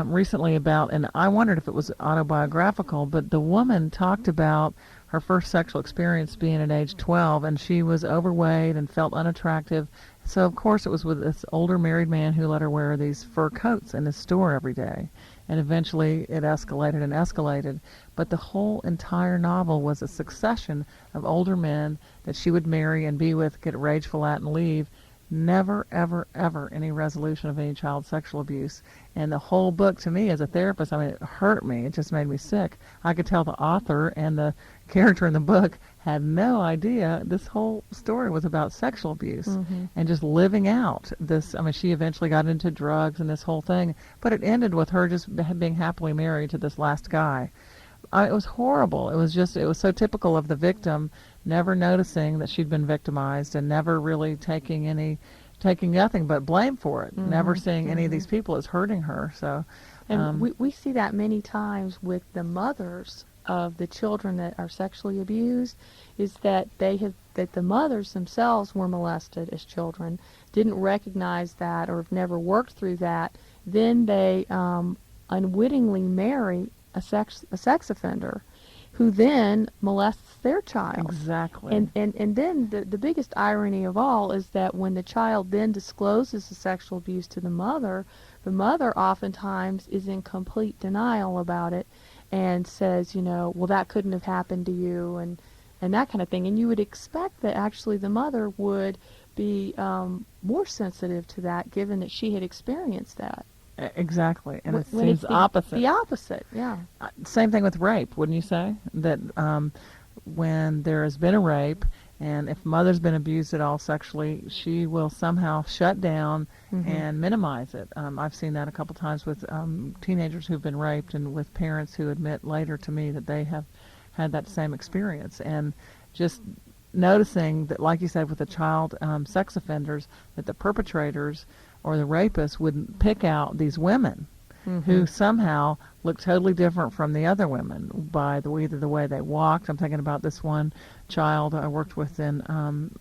recently about, and I wondered if it was autobiographical, but the woman talked about her first sexual experience being at age 12, and she was overweight and felt unattractive. So, of course, it was with this older married man who let her wear these fur coats in his store every day. And eventually it escalated and escalated. But the whole entire novel was a succession of older men that she would marry and be with, get rageful at, and leave. Never, ever, ever any resolution of any child sexual abuse. And the whole book, to me, as a therapist, it hurt me. It just made me sick. I could tell the author and the character in the book had no idea this whole story was about sexual abuse and just living out this. She eventually got into drugs and this whole thing, but it ended with her just being happily married to this last guy. It was horrible. It was so typical of the victim, never noticing that she'd been victimized and never really taking nothing but blame for it, never seeing any of these people as hurting her. So, and we see that many times with the mothers of the children that are sexually abused, is that that the mothers themselves were molested as children, didn't recognize that or have never worked through that. Then they unwittingly marry a sex offender who then molests their child. Exactly. And then the biggest irony of all is that when the child then discloses the sexual abuse to the mother oftentimes is in complete denial about it and says, well, that couldn't have happened to you, and that kind of thing. And you would expect that actually the mother would be more sensitive to that, given that she had experienced that. Exactly, and it seems opposite. The opposite, yeah. Same thing with rape, wouldn't you say? That when there has been a rape, and if mother's been abused at all sexually, she will somehow shut down and minimize it. I've seen that a couple times with teenagers who've been raped, and with parents who admit later to me that they have had that same experience. And just noticing that, like you said, with the child sex offenders, that the perpetrators or the rapists would pick out these women who somehow look totally different from the other women by either the way they walked. I'm thinking about this one child I worked with in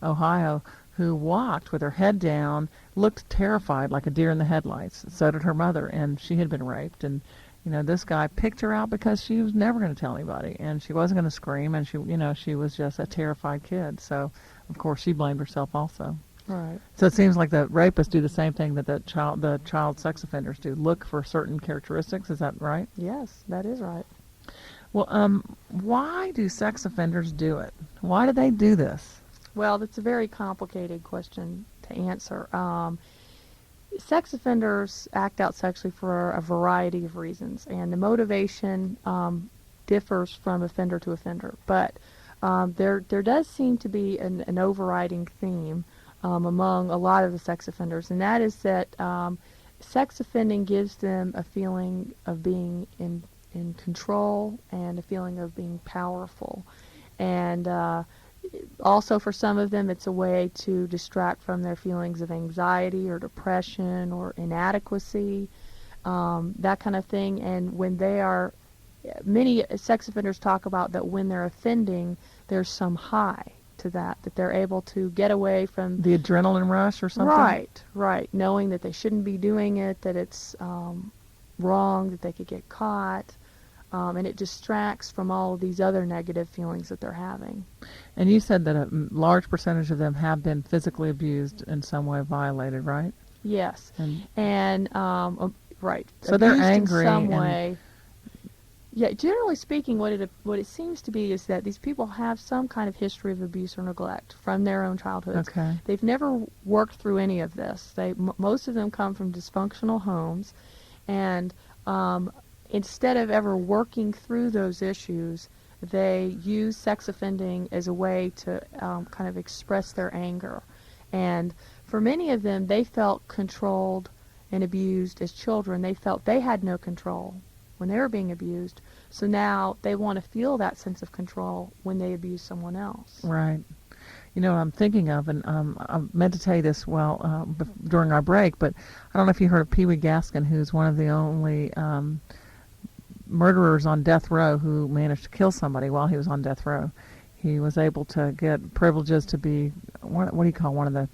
Ohio who walked with her head down, looked terrified, like a deer in the headlights. So did her mother, and she had been raped. And this guy picked her out because she was never going to tell anybody, and she wasn't going to scream, and she was just a terrified kid. So, of course, she blamed herself also. Right. So it seems like the rapists do the same thing that the child sex offenders do. Look for certain characteristics. Is that right? Yes, that is right. Well, why do sex offenders do it? Why do they do this? Well, that's a very complicated question to answer. Sex offenders act out sexually for a variety of reasons, and the motivation differs from offender to offender. But there does seem to be an overriding theme among a lot of the sex offenders, and that is that sex offending gives them a feeling of being in control and a feeling of being powerful. And also for some of them, it's a way to distract from their feelings of anxiety or depression or inadequacy, that kind of thing. And when they are, many sex offenders talk about that when they're offending, there's some high to that they're able to get away from. The adrenaline rush or something? Right. Knowing that they shouldn't be doing it, that it's wrong, that they could get caught. And it distracts from all of these other negative feelings that they're having. And you said that a large percentage of them have been physically abused in some way, violated, right? Yes. And right. So they're abused angry in some way. Yeah, generally speaking, what it seems to be is that these people have some kind of history of abuse or neglect from their own childhoods. Okay. They've never worked through any of this. Most of them come from dysfunctional homes, and instead of ever working through those issues, they use sex offending as a way to kind of express their anger. And for many of them, they felt controlled and abused as children. They felt they had no control when they were being abused. So now they want to feel that sense of control when they abuse someone else. Right. You know what I'm thinking of, and I meant to tell you this during our break, but I don't know if you heard of Pee Wee Gaskin, who's one of the only murderers on death row who managed to kill somebody while he was on death row. He was able to get privileges to be, what do you call one of the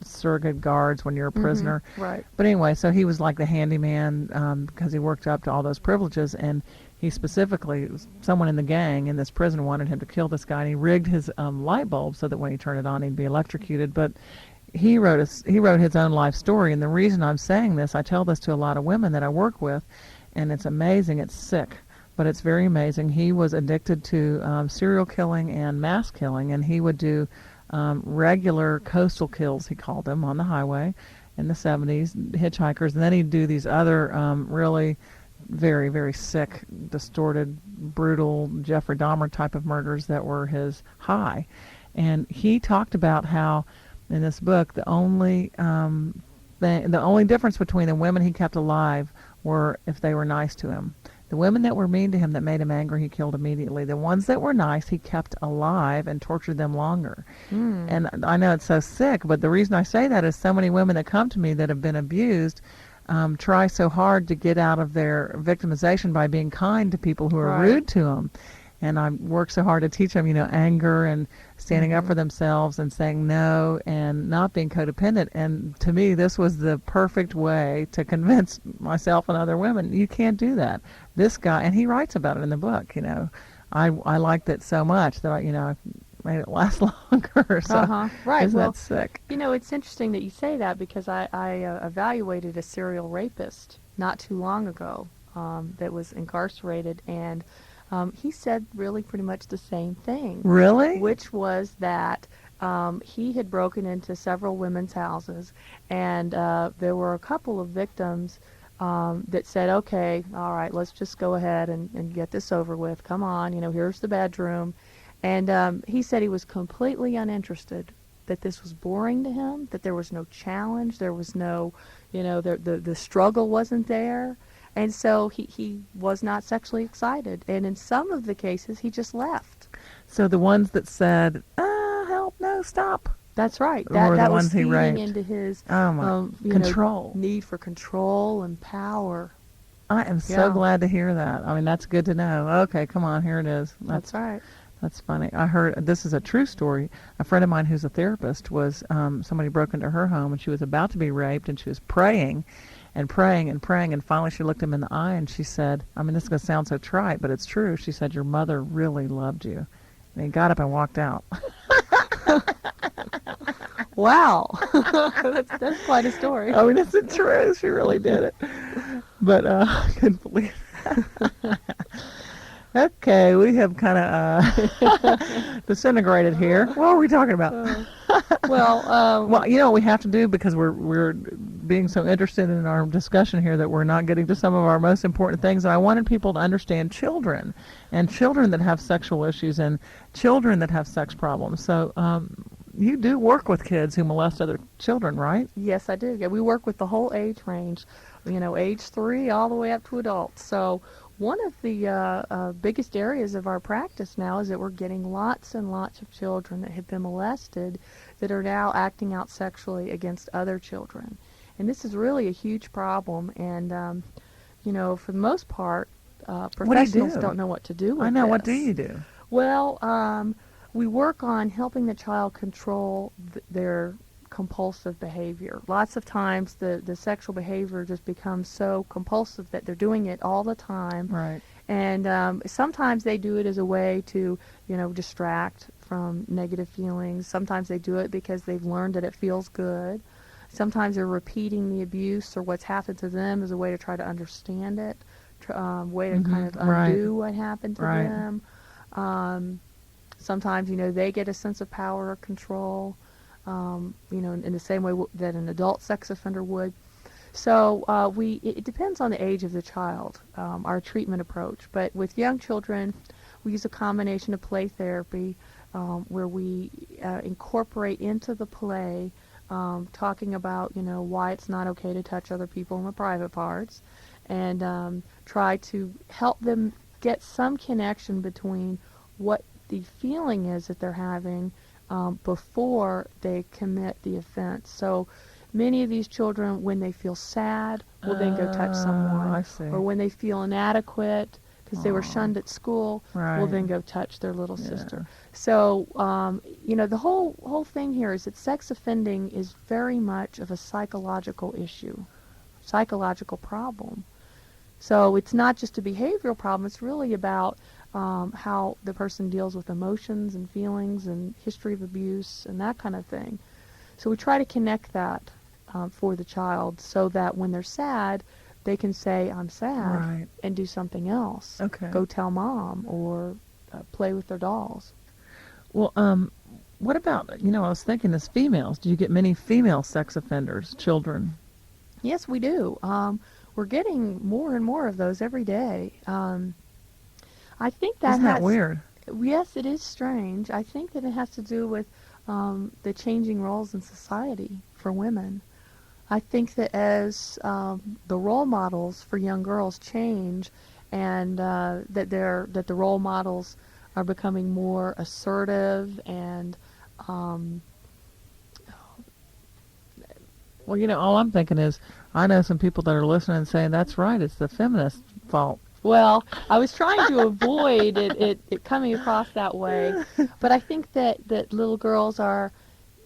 surrogate guards when you're a prisoner? Mm-hmm. Right. But anyway, so he was like the handyman because he worked up to all those privileges, and he specifically, someone in the gang in this prison wanted him to kill this guy, and he rigged his light bulb so that when he turned it on he'd be electrocuted. But he wrote his own life story, and the reason I'm saying this, I tell this to a lot of women that I work with, and it's amazing. It's sick, but it's very amazing. He was addicted to serial killing and mass killing, and he would do regular coastal kills, he called them, on the highway in the 70s, hitchhikers, and then he'd do these other really very, very sick, distorted, brutal Jeffrey Dahmer type of murders that were his high. And he talked about how, in this book, the only difference between the women he kept alive were if they were nice to him. The women that were mean to him, that made him angry, he killed immediately. The ones that were nice, he kept alive and tortured them longer. And I know it's so sick, but the reason I say that is so many women that come to me that have been abused try so hard to get out of their victimization by being kind to people who are rude to them. And I work so hard to teach them, anger and standing up for themselves and saying no and not being codependent. And to me, this was the perfect way to convince myself and other women, you can't do that. This guy, and he writes about it in the book, I liked it so much that I made it last longer. So right. Isn't that sick? It's interesting that you say that because I evaluated a serial rapist not too long ago that was incarcerated, and he said really pretty much the same thing. Really? Which was that he had broken into several women's houses, and there were a couple of victims that said, okay, all right, let's just go ahead and get this over with. Come on, here's the bedroom. And he said he was completely uninterested, that this was boring to him, that there was no challenge, there was no, the struggle wasn't there. And so he was not sexually excited. And in some of the cases, he just left. So the ones that said, help, no, stop. That's right. That was ones he feeding raped. into his control. Need for control and power. I am so glad to hear that. I mean, that's good to know. Okay, come on, here it is. That's right. That's funny. I heard, this is a true story. A friend of mine who's a therapist was, somebody broke into her home and she was about to be raped, and she was praying and praying and praying, and finally she looked him in the eye and she said, this is going to sound so trite, but it's true. She said, your mother really loved you. And he got up and walked out. Wow. That's quite a story. I mean, it's true. She really did it. But I couldn't believe that. Okay, we have kind of disintegrated here. What are we talking about? Well, you know what we have to do, because we're being so interested in our discussion here that we're not getting to some of our most important things. And I wanted people to understand children, and children that have sexual issues, and children that have sex problems. So you do work with kids who molest other children, right? Yes, I do. Yeah, we work with the whole age range, age 3 all the way up to adults. So one of the biggest areas of our practice now is that we're getting lots and lots of children that have been molested that are now acting out sexually against other children. And this is really a huge problem. And, for the most part, professionals don't know what to do with I know. this. What do you do? Well, we work on helping the child control their compulsive behavior. Lots of times the sexual behavior just becomes so compulsive that they're doing it all the time. Right. And sometimes they do it as a way to, distract from negative feelings. Sometimes they do it because they've learned that it feels good. Sometimes they're repeating the abuse or what's happened to them as a way to try to understand it, way to kind of undo what happened to them. Sometimes, they get a sense of power or control, in the same way that an adult sex offender would. So it depends on the age of the child, our treatment approach. But with young children, we use a combination of play therapy where we incorporate into the play talking about, why it's not okay to touch other people in the private parts, and try to help them get some connection between what the feeling is that they're having before they commit the offense. So many of these children, when they feel sad, will then go touch someone. I see. Or when they feel inadequate because they were shunned at school, will then go touch their little sister. So, the whole thing here is that sex offending is very much of a psychological issue, psychological problem. So it's not just a behavioral problem. It's really about how the person deals with emotions and feelings and history of abuse and that kind of thing. So we try to connect that for the child so that when they're sad, they can say, I'm sad, and do something else. Okay. Go tell mom or play with their dolls. Well, what about, I was thinking as females, do you get many female sex offenders, children? Yes, we do. We're getting more and more of those every day. I think that Isn't that weird? Yes, it is strange. I think that it has to do with the changing roles in society for women. I think that as the role models for young girls change, and that the role models are becoming more assertive and well, all I'm thinking is, I know some people that are listening and saying, that's right, it's the feminist fault. Well, I was trying to avoid it coming across that way, but I think that little girls are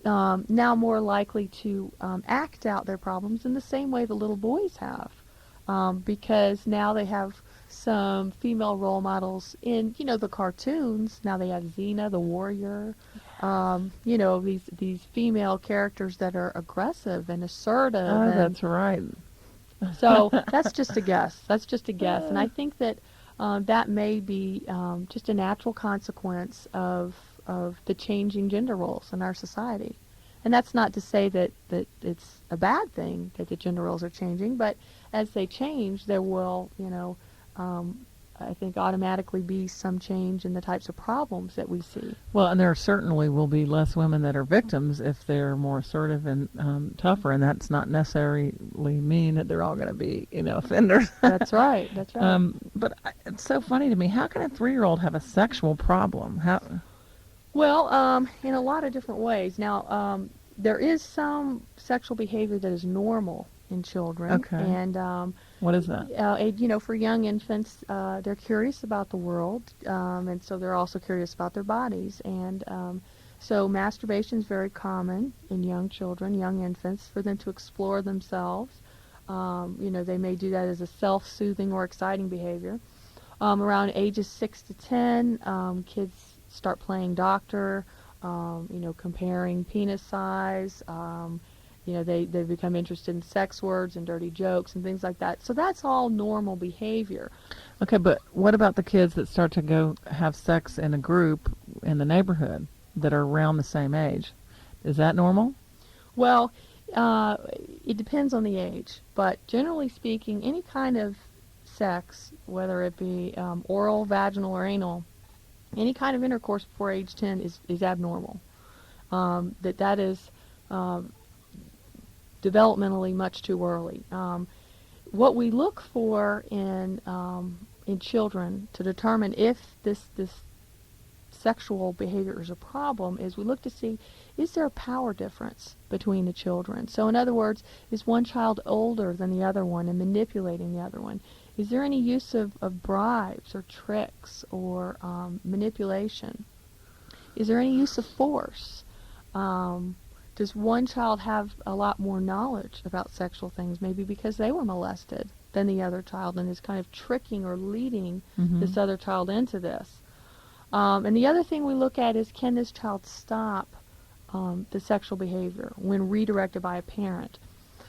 now more likely to act out their problems in the same way the little boys have, because now they have some female role models in, the cartoons. Now they have Xena, the warrior, these female characters that are aggressive and assertive. Oh, that's right. So that's just a guess. And I think that that may be just a natural consequence of the changing gender roles in our society. And that's not to say that it's a bad thing that the gender roles are changing, but as they change, there will, I think automatically be some change in the types of problems that we see. Well, and there certainly will be less women that are victims if they're more assertive and tougher, and that's not necessarily mean that they're all going to be, offenders. That's right. But it's so funny to me. How can a 3-year-old have a sexual problem? Well, in a lot of different ways. Now, there is some sexual behavior that is normal in children. Okay. And what is that? For young infants, they're curious about the world, and so they're also curious about their bodies. And so masturbation is very common in young children, young infants, for them to explore themselves. They may do that as a self-soothing or exciting behavior. Around ages 6 to 10, kids start playing doctor, comparing penis size. They become interested in sex words and dirty jokes and things like that. So that's all normal behavior. Okay, but what about the kids that start to go have sex in a group in the neighborhood that are around the same age? Is that normal? Well, it depends on the age, but generally speaking, any kind of sex, whether it be oral, vaginal, or anal, any kind of intercourse before age 10 is abnormal. That is developmentally much too early. What we look for in children to determine if this sexual behavior is a problem is we look to see, is there a power difference between the children? So in other words, is one child older than the other one and manipulating the other one? Is there any use of bribes or tricks or manipulation? Is there any use of force? Does one child have a lot more knowledge about sexual things, maybe because they were molested, than the other child, and is kind of tricking or leading this other child into this? And the other thing we look at is, can this child stop the sexual behavior when redirected by a parent?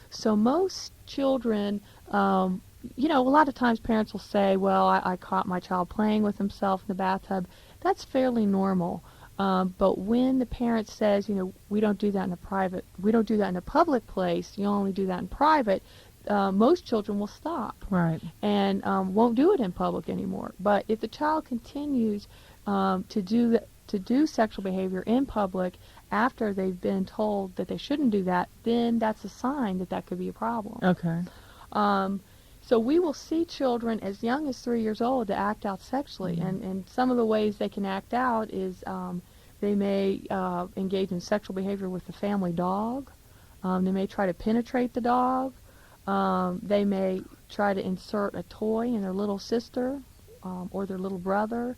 So most children, a lot of times parents will say, well, I caught my child playing with himself in the bathtub. That's fairly normal. But when the parent says, we don't do that we don't do that in a public place, you only do that in private, most children will stop. Right. And won't do it in public anymore. But if the child continues to do sexual behavior in public after they've been told that they shouldn't do that, then that's a sign that could be a problem. Okay. So we will see children as young as 3 years old to act out sexually, and some of the ways they can act out is they may engage in sexual behavior with the family dog. They may try to penetrate the dog. They may try to insert a toy in their little sister or their little brother.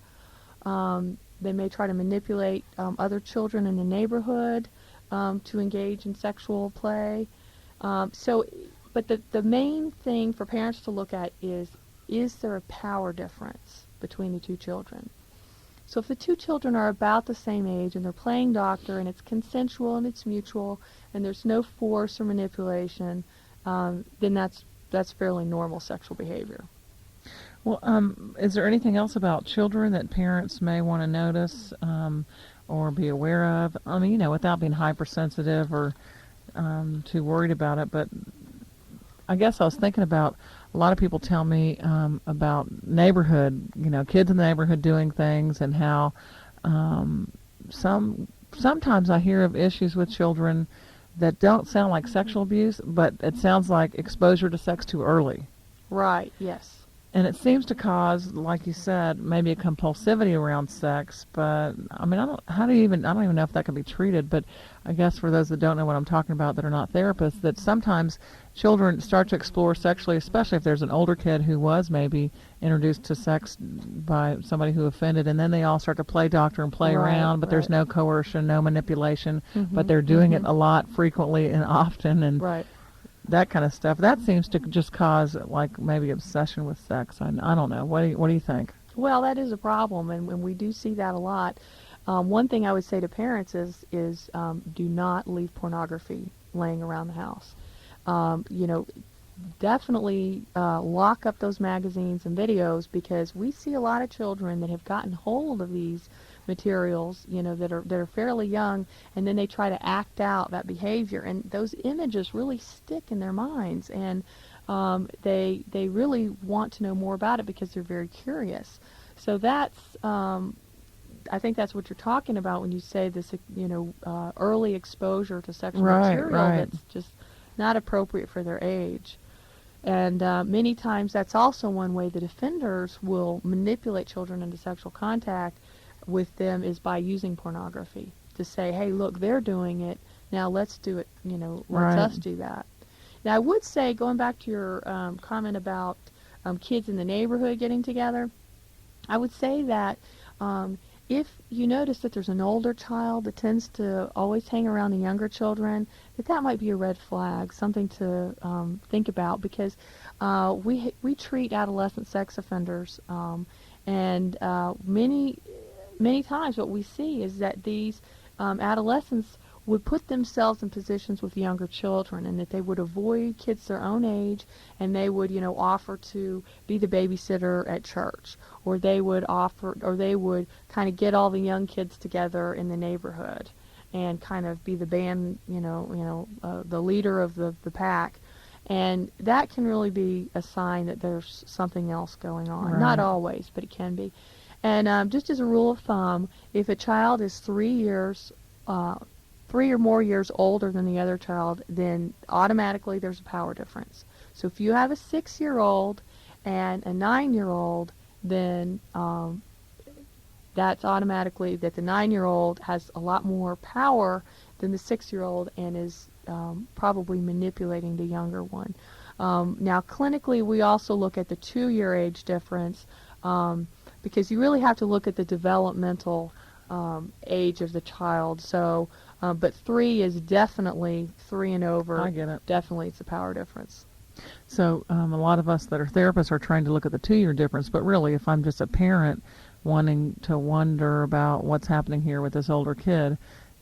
They may try to manipulate other children in the neighborhood to engage in sexual play. But the main thing for parents to look at is there a power difference between the two children? So if the two children are about the same age and they're playing doctor and it's consensual and it's mutual and there's no force or manipulation, then that's fairly normal sexual behavior. Well, is there anything else about children that parents may want to notice or be aware of? I mean, without being hypersensitive or too worried about it, but I guess I was thinking about, a lot of people tell me about neighborhood, kids in the neighborhood doing things, and how sometimes I hear of issues with children that don't sound like sexual abuse, but it sounds like exposure to sex too early. Right, yes. And it seems to cause, like you said, maybe a compulsivity around sex, but I mean, I don't even know if that can be treated, but I guess for those that don't know what I'm talking about that are not therapists, that sometimes children start to explore sexually, especially if there's an older kid who was maybe introduced to sex by somebody who offended, and then they all start to play doctor and play around, but there's no coercion, no manipulation, but they're doing it a lot, frequently and often, and that kind of stuff. That seems to just cause like maybe obsession with sex. I don't know. What do you think? Well, that is a problem, and we do see that a lot. One thing I would say to parents is do not leave pornography laying around the house. Definitely lock up those magazines and videos, because we see a lot of children that have gotten hold of these materials, that are fairly young, and then they try to act out that behavior, and those images really stick in their minds, and they really want to know more about it because they're very curious. So that's I think that's what you're talking about when you say this, early exposure to sexual material that's just not appropriate for their age. And many times that's also one way that offenders will manipulate children into sexual contact with them, is by using pornography to say, hey, look, they're doing it, now let's do it, let's us do that. Now I would say, going back to your comment about kids in the neighborhood getting together, I would say that if you notice that there's an older child that tends to always hang around the younger children, that might be a red flag, something to think about, because we treat adolescent sex offenders, and many times what we see is that these adolescents would put themselves in positions with younger children, and that they would avoid kids their own age, and they would, offer to be the babysitter at church, or they would kind of get all the young kids together in the neighborhood and kind of be the band, the leader of the pack. And that can really be a sign that there's something else going on. Right. Not always, but it can be. And just as a rule of thumb, if a child is 3 or more years older than the other child, then automatically there's a power difference. So if you have a 6-year-old and a 9-year-old, then that's automatically that the 9-year-old has a lot more power than the 6-year-old and is probably manipulating the younger one. Now, clinically, we also look at the 2-year age difference because you really have to look at the developmental age of the child. So, but 3 is definitely 3 and over. I get it. Definitely, it's a power difference. So a lot of us that are therapists are trying to look at the 2-year difference, but really if I'm just a parent wanting to wonder about what's happening here with this older kid,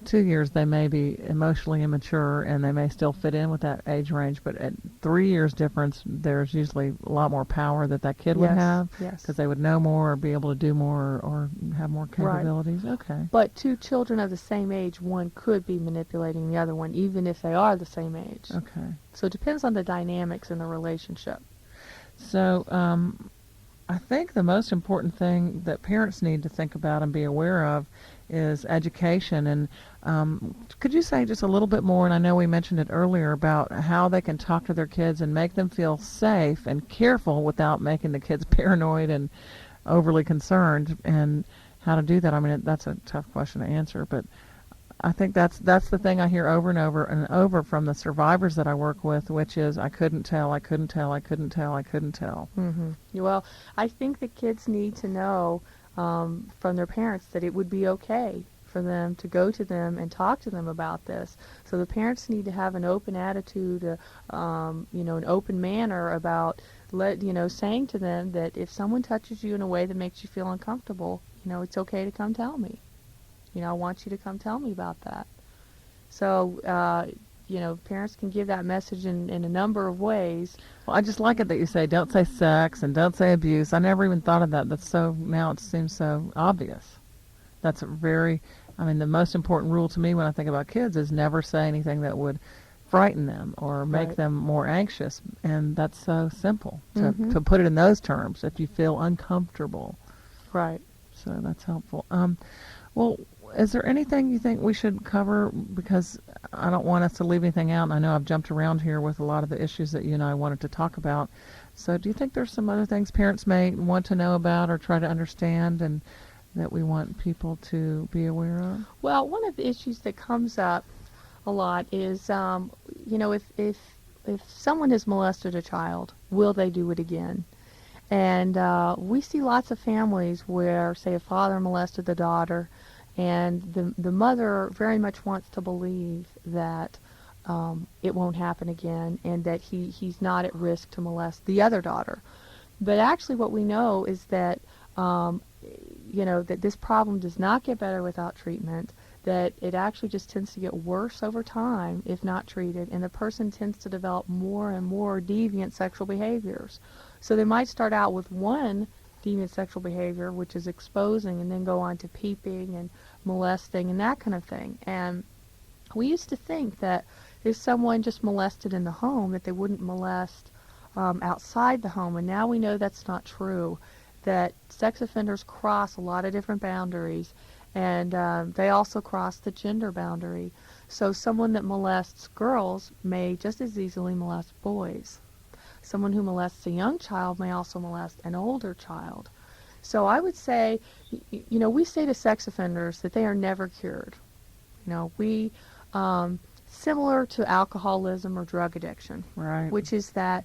2 years they may be emotionally immature and they may still fit in with that age range, but at 3 years difference there's usually a lot more power that kid would have, because they would know more or be able to do more or have more capabilities. Right. Okay. But 2 children of the same age, one could be manipulating the other one even if they are the same age. Okay. So it depends on the dynamics in the relationship. So I think the most important thing that parents need to think about and be aware of is education. And could you say just a little bit more, and I know we mentioned it earlier, about how they can talk to their kids and make them feel safe and careful without making the kids paranoid and overly concerned, and how to do that? I mean, that's a tough question to answer, but I think that's the thing I hear over and over from the survivors that I work with, which is, I couldn't tell. Mm-hmm. Well, I think the kids need to know from their parents that it would be okay for them to go to them and talk to them about this. So the parents need to have an open attitude, an open manner about saying to them that if someone touches you in a way that makes you feel uncomfortable, it's okay to come tell me. I want you to come tell me about that. So, parents can give that message in a number of ways. Well, I just like it that you say, don't say sex and don't say abuse. I never even thought of that. Now it seems so obvious. That's the most important rule to me when I think about kids is never say anything that would frighten them or make them more anxious. And that's so simple to put it in those terms if you feel uncomfortable. Right. So that's helpful. Well, is there anything you think we should cover? Because I don't want us to leave anything out, and I know I've jumped around here with a lot of the issues that you and I wanted to talk about. So do you think there's some other things parents may want to know about or try to understand and that we want people to be aware of? Well, one of the issues that comes up a lot is, if someone has molested a child, will they do it again? And we see lots of families where, say, a father molested the daughter, and the mother very much wants to believe that it won't happen again and that he's not at risk to molest the other daughter. But actually what we know is that, that this problem does not get better without treatment, that it actually just tends to get worse over time if not treated, and the person tends to develop more and more deviant sexual behaviors. So they might start out with one deviant sexual behavior, which is exposing, and then go on to peeping and molesting and that kind of thing. And we used to think that if someone just molested in the home, that they wouldn't molest outside the home, and now we know that's not true, that sex offenders cross a lot of different boundaries, and they also cross the gender boundary. So someone that molests girls may just as easily molest boys. Someone who molests a young child may also molest an older child. So I would say, we say to sex offenders that they are never cured. We, similar to alcoholism or drug addiction, right, which is that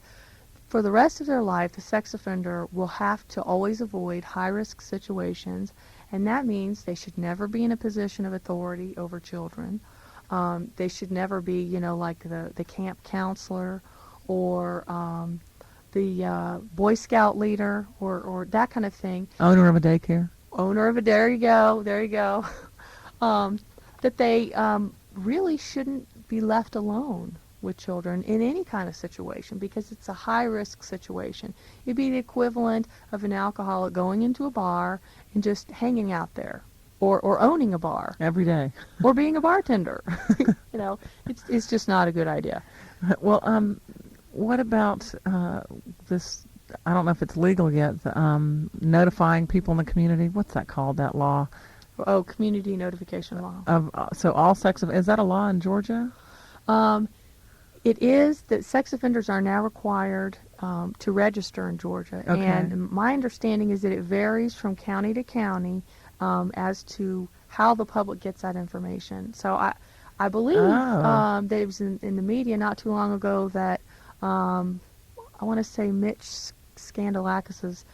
for the rest of their life, the sex offender will have to always avoid high-risk situations, and that means they should never be in a position of authority over children. They should never be, like the camp counselor or the Boy Scout leader or that kind of thing. Owner of a daycare. There you go. that they really shouldn't be left alone with children in any kind of situation, because it's a high-risk situation. It'd be the equivalent of an alcoholic going into a bar and just hanging out there, or owning a bar every day, or being a bartender. It's just not a good idea. Well, what about this? I don't know if it's legal yet. Notifying people in the community. What's that called? That law? Oh, community notification law. So all sex is that a law in Georgia? It is that sex offenders are now required to register in Georgia. Okay. And my understanding is that it varies from county to county as to how the public gets that information. So I believe that it was in the media not too long ago that I want to say Mitch Scandalakis's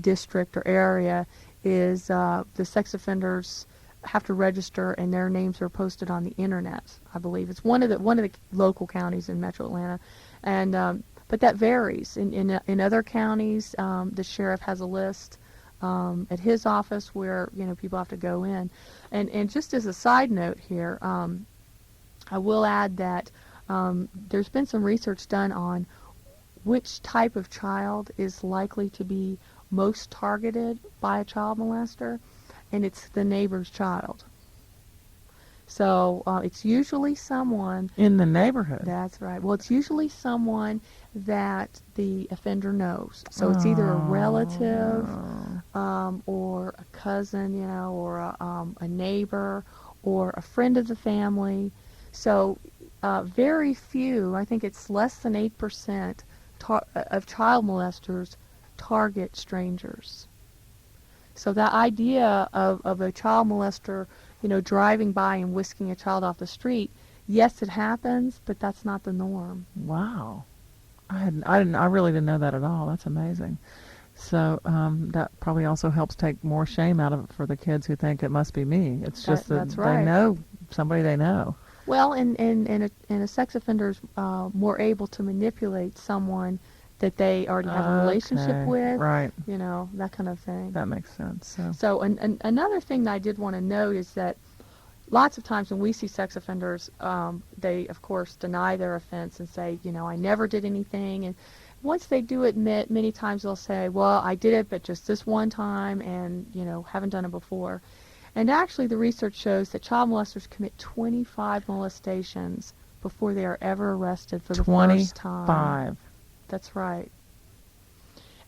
district or area is the sex offenders have to register, and their names are posted on the internet. I believe it's one of the local counties in Metro Atlanta, and but that varies. In other counties, the sheriff has a list at his office where people have to go in. And just as a side note here, I will add that there's been some research done on which type of child is likely to be most targeted by a child molester, and it's the neighbor's child. So it's usually someone in the neighborhood. That's right. Well, it's usually someone that the offender knows. So it's either a relative or a cousin, or a neighbor or a friend of the family. So very few, I think it's less than 8% of child molesters target strangers. So that idea of a child molester, driving by and whisking a child off the street, yes, it happens, but that's not the norm. Wow, I really didn't know that at all. That's amazing. So that probably also helps take more shame out of it for the kids who think it must be me. It's just that that's right. They know somebody they know. Well, and a sex offender's more able to manipulate someone that they already have a relationship with, right? That kind of thing. That makes sense. So another thing that I did want to note is that lots of times when we see sex offenders, they of course deny their offense and say, I never did anything. And once they do admit, many times they'll say, well, I did it, but just this one time, and haven't done it before. And actually, the research shows that child molesters commit 25 molestations before they are ever arrested for the first time. 25. That's right.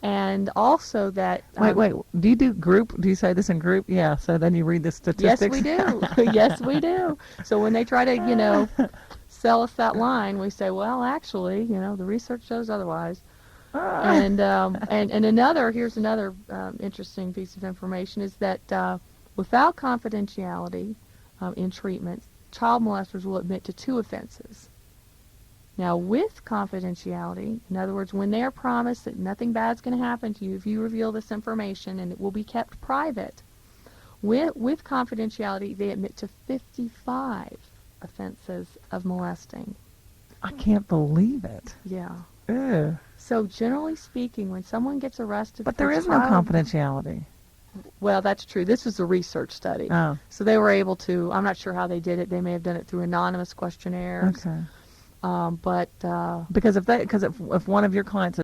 And also that... Wait. Do you do group? Do you say this in group? Yeah, so then you read the statistics? Yes, we do. Yes, we do. So when they try to, sell us that line, we say, well, actually, the research shows otherwise. And here's another interesting piece of information is that without confidentiality in treatment, child molesters will admit to 2 offenses. Now, with confidentiality, in other words, when they are promised that nothing bad's going to happen to you if you reveal this information and it will be kept private, with confidentiality, they admit to 55 offenses of molesting. I can't believe it. Yeah. Ew. So generally speaking, when someone gets arrested But there is no confidentiality. Well, that's true. This was a research study. Oh. So they were able to, I'm not sure how they did it. They may have done it through anonymous questionnaires. Okay. But because if one of your clients